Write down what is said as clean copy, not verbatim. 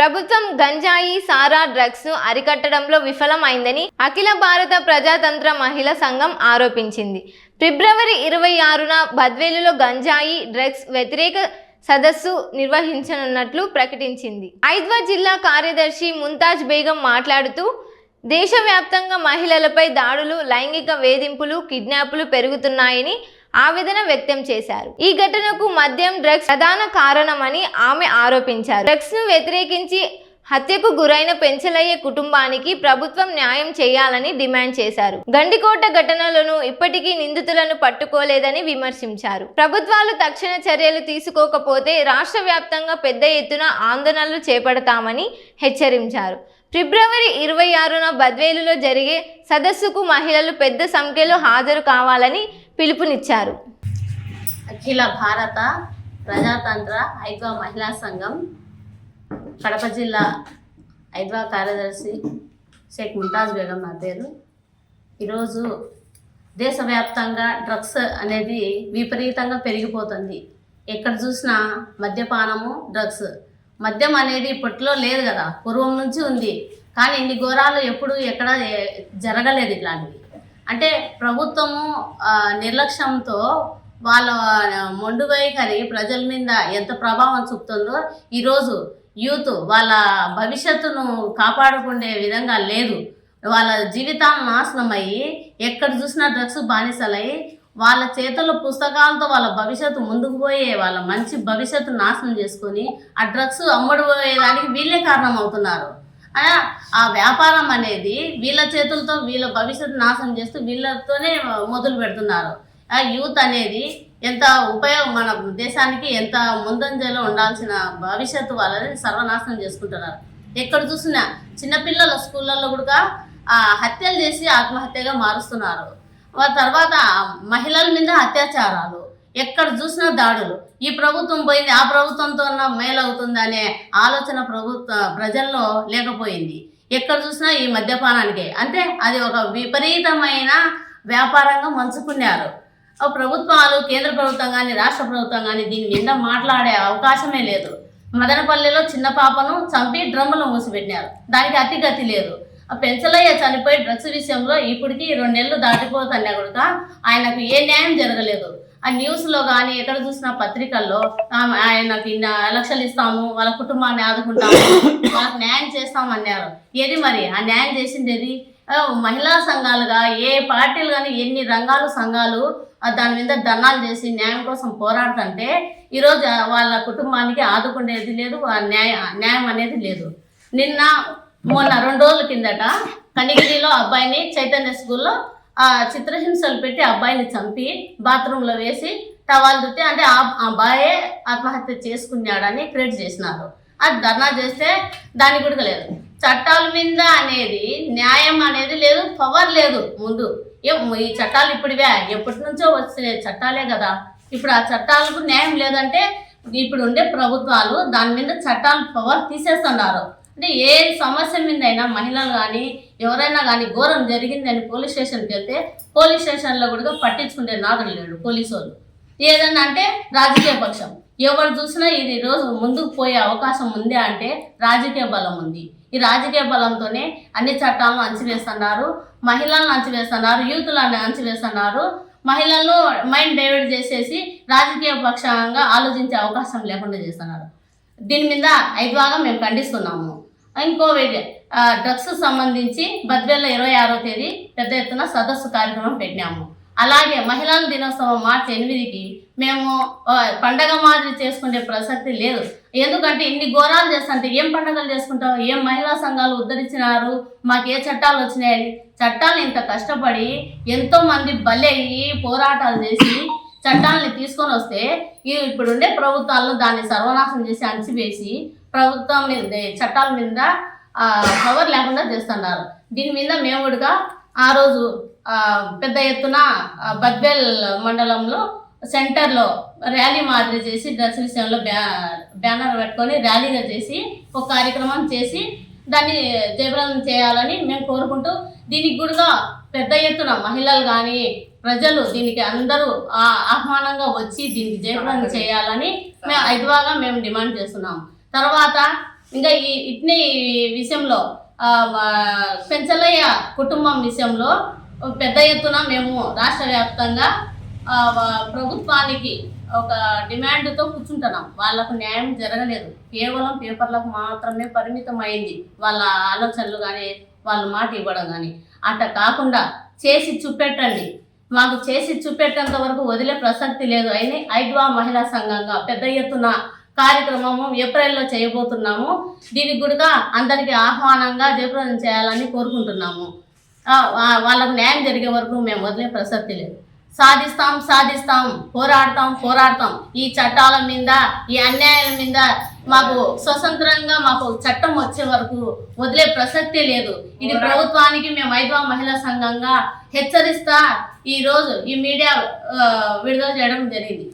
ప్రభుత్వం గంజాయి సారా డ్రగ్స్ ను అరికట్టడంలో విఫలమైందని అఖిల భారత ప్రజాతంత్ర మహిళా సంఘం ఆరోపించింది. ఫిబ్రవరి 26న బద్వేలులో గంజాయి డ్రగ్స్ వ్యతిరేక సదస్సు నిర్వహించనున్నట్లు ప్రకటించింది. ఐద్వా జిల్లా కార్యదర్శి ముంతాజ్ బేగం మాట్లాడుతూ దేశవ్యాప్తంగా మహిళలపై దాడులు, లైంగిక వేధింపులు, కిడ్నాపులు పెరుగుతున్నాయని ఆవేదన వ్యక్తం చేశారు. ఈ ఘటనకు మద్యం, డ్రగ్స్ ప్రధాన కారణమని ఆమె ఆరోపించారు. డ్రగ్స్ ను వ్యతిరేకించి హత్యకు గురైన పెంచలయ్య కుటుంబానికి ప్రభుత్వం న్యాయం చేయాలని డిమాండ్ చేశారు. గండికోట ఘటనలను ఇప్పటికీ నిందితులను పట్టుకోలేదని విమర్శించారు. ప్రభుత్వాలు తక్షణ చర్యలు తీసుకోకపోతే రాష్ట్ర వ్యాప్తంగా పెద్ద ఎత్తున ఆందోళనలు చేపడతామని హెచ్చరించారు. ఫిబ్రవరి 26న బద్వేలులో జరిగే సదస్సుకు మహిళలు పెద్ద సంఖ్యలో హాజరు కావాలని పిలుపునిచ్చారు. అఖిల భారత ప్రజాతంత్ర ఐద్వా మహిళా సంఘం కడప జిల్లా ఐద్వా కార్యదర్శి షేక్ ముంతాజ్ బేగం నా పేరు. ఈరోజు దేశవ్యాప్తంగా డ్రగ్స్ అనేది విపరీతంగా పెరిగిపోతుంది. ఎక్కడ చూసినా మద్యపానము, డ్రగ్స్. మద్యం అనేది ఇప్పట్లో లేదు కదా, పూర్వం నుంచి ఉంది. కానీ ఇన్ని ఘోరాలు ఎప్పుడు ఎక్కడ జరగలేదు ఇట్లాంటివి. అంటే ప్రభుత్వము నిర్లక్ష్యంతో వాళ్ళ మొండు వైఖరి ప్రజల మీద ఎంత ప్రభావం చూపుతుందో ఈరోజు యూత్ వాళ్ళ భవిష్యత్తును కాపాడుకునే విధంగా లేదు. వాళ్ళ జీవితాలు నాశనం అయ్యి ఎక్కడ చూసినా డ్రగ్స్ బానిసలయ్యి వాళ్ళ చేతుల్లో పుస్తకాలతో వాళ్ళ భవిష్యత్తు ముందుకు పోయే వాళ్ళ మంచి భవిష్యత్తు నాశనం చేసుకొని ఆ డ్రగ్స్ అమ్ముడు పోయేదానికి వీళ్ళే కారణం అవుతున్నారు. ఆ వ్యాపారం అనేది వీళ్ళ చేతులతో వీళ్ళ భవిష్యత్తు నాశనం చేస్తూ వీళ్ళతోనే మొదలు పెడుతున్నారు. ఆ యూత్ అనేది ఎంత మన దేశానికి ఎంత ముందంజలో ఉండాల్సిన భవిష్యత్తు వాళ్ళని సర్వనాశనం చేసుకుంటున్నారు. ఎక్కడ చూసినా చిన్నపిల్లల స్కూళ్ళల్లో కూడా హత్యలు చేసి ఆత్మహత్యగా మారుస్తున్నారు. తర్వాత మహిళల మీద అత్యాచారాలు, ఎక్కడ చూసినా దాడులు. ఈ ప్రభుత్వం పోయింది, ఆ ప్రభుత్వంతో మేలవుతుంది అనే ఆలోచన ప్రజల్లో లేకపోయింది. ఎక్కడ చూసినా ఈ మద్యపానానికే, అంటే అది ఒక విపరీతమైన వ్యాపారంగా మంచుకున్నారు. ప్రభుత్వాలు, కేంద్ర ప్రభుత్వం కానీ రాష్ట్ర ప్రభుత్వం కానీ దీని మీద మాట్లాడే అవకాశమే లేదు. మదనపల్లిలో చిన్న పాపను చంపి డ్రమ్ములో మూసిపెట్టినారు. దానికి అతిగతి లేదు. పెంచలయ్య చనిపోయి డ్రగ్స్ విషయంలో ఇప్పటికీ 2 నెలలు దాటిపోతున్నా కూడా ఆయనకు ఏ న్యాయం జరగలేదు. ఆ న్యూస్లో కానీ ఎక్కడ చూసిన పత్రికల్లో ఆయనకి 2 లక్షలు ఇస్తాము, వాళ్ళ కుటుంబాన్ని ఆదుకుంటాము, వాళ్ళకి న్యాయం చేస్తామన్నారు. ఏది మరి ఆ న్యాయం చేసింది ఏది? మహిళా సంఘాలుగా ఏ పార్టీలు కానీ ఎన్ని రంగాలు సంఘాలు దాని మీద ధర్నాలు చేసి న్యాయం కోసం పోరాడుతుంటే ఈరోజు వాళ్ళ కుటుంబానికి ఆదుకునేది లేదు, న్యాయం అనేది లేదు. మొన్న 2 రోజుల కిందట కనిగిరిలో అబ్బాయిని చైతన్య స్కూల్లో చిత్రహింసలు పెట్టి అబ్బాయిని చంపి బాత్రూంలో వేసి టవాల్ దుట్టి, అంటే ఆ అబ్బాయే ఆత్మహత్య చేసుకున్నాడని క్రియేట్ చేసినారు. అది ధర్నా చేస్తే దానికి కూడా లేదు. చట్టాల మీద అనేది న్యాయం అనేది లేదు, పవర్ లేదు. ముందు ఈ చట్టాలు ఇప్పుడువే ఎప్పటి నుంచో వచ్చే చట్టాలే కదా. ఇప్పుడు ఆ చట్టాలకు న్యాయం లేదంటే ఇప్పుడు ఉండే ప్రభుత్వాలు దాని మీద చట్టాలు పవర్ తీసేస్తున్నారు. అంటే ఏ సమస్య మీద అయినా మహిళలు కానీ ఎవరైనా కానీ ఘోరం జరిగిందని పోలీస్ స్టేషన్కి వెళ్తే పోలీస్ స్టేషన్లో కూడా పట్టించుకునే నాదుడు లేడు పోలీసు వాళ్ళు. ఏదన్నా అంటే రాజకీయ పక్షం ఎవరు చూసినా ఇది రోజు ముందుకు పోయే అవకాశం ఉంది అంటే రాజకీయ బలం ఉంది. ఈ రాజకీయ బలంతోనే అన్ని చట్టాలను అంచివేస్తున్నారు, మహిళలను అంచివేస్తున్నారు, యూత్లను అంచివేస్తున్నారు. మహిళలను మైండ్ డైవర్ట్ చేసేసి రాజకీయ పక్షంగా ఆలోచించే అవకాశం లేకుండా చేస్తున్నారు. దీని మీద ఐద్వాగా మేము ఖండిస్తున్నాము. ఇంకో డ్రగ్స్ సంబంధించి బద్వేల్లో 26వ తేదీ పెద్ద ఎత్తున సదస్సు కార్యక్రమం పెట్టినాము. అలాగే మహిళల దినోత్సవం మార్చి 8కి మేము పండగ మాదిరి చేసుకునే ప్రసక్తి లేదు. ఎందుకంటే ఇన్ని ఘోరాలు చేస్తుంటే ఏం పండగలు చేసుకుంటాం? ఏం మహిళా సంఘాలు ఉద్ధరించినారు? మాకు ఏ చట్టాలు వచ్చినాయని చట్టాలు ఇంత కష్టపడి ఎంతోమంది బలయ్యి పోరాటాలు చేసి చట్టాలని తీసుకొని వస్తే ఇప్పుడుండే ప్రభుత్వాలను దాన్ని సర్వనాశనం చేసి అణచివేసి ప్రభుత్వం మీద చట్టాల మీద పవర్ లేకుండా చేస్తున్నారు. దీని మీద మేము కూడా ఆ రోజు పెద్ద ఎత్తున బద్వేల్ మండలంలో సెంటర్లో ర్యాలీ మాదిరి చేసి డ్రగ్స్ విషయంలో బ్యానర్ పెట్టుకొని ర్యాలీగా చేసి ఒక కార్యక్రమం చేసి దాన్ని జయప్రదం చేయాలని మేము కోరుకుంటూ దీనికి కూడా పెద్ద ఎత్తున మహిళలు కానీ ప్రజలు దీనికి అందరూ ఆహ్వానంగా వచ్చి దీనికి జయప్రదం చేయాలని మేము ఐద్వాగా మేము డిమాండ్ చేస్తున్నాము. తర్వాత ఇంకా ఇట్ని విషయంలో పెంచలయ్య కుటుంబం విషయంలో పెద్ద ఎత్తున మేము రాష్ట్ర వ్యాప్తంగా ప్రభుత్వానికి ఒక డిమాండ్తో కూర్చుంటున్నాం. వాళ్ళకు న్యాయం జరగలేదు, కేవలం పేపర్లకు మాత్రమే పరిమితం అయింది వాళ్ళ ఆలోచనలు కానీ వాళ్ళ మాట ఇవ్వడం కానీ. అట్లా కాకుండా చేసి చూపెట్టండి, మాకు చేసి చూపెట్టేంత వరకు వదిలే ప్రసక్తి లేదు. అయినా ఐద్వా మహిళా సంఘంగా పెద్ద ఎత్తున కార్యక్రమము ఏప్రిల్లో చేయబోతున్నాము. దీనికి కూడా అందరికీ ఆహ్వానంగా జయప్రదం చేయాలని కోరుకుంటున్నాము. వాళ్ళకు న్యాయం జరిగే వరకు మేము వదిలే ప్రసక్తి లేదు. సాధిస్తాం, పోరాడతాం. ఈ చట్టాల మీద, ఈ అన్యాయాల మీద మాకు స్వతంత్రంగా మాకు చట్టం వచ్చే వరకు వదిలే ప్రసక్తే లేదు. ఇది ప్రభుత్వానికి మేము ఐద్వా మహిళా సంఘంగా హెచ్చరిస్తా ఈరోజు ఈ మీడియా విడుదల చేయడం జరిగింది.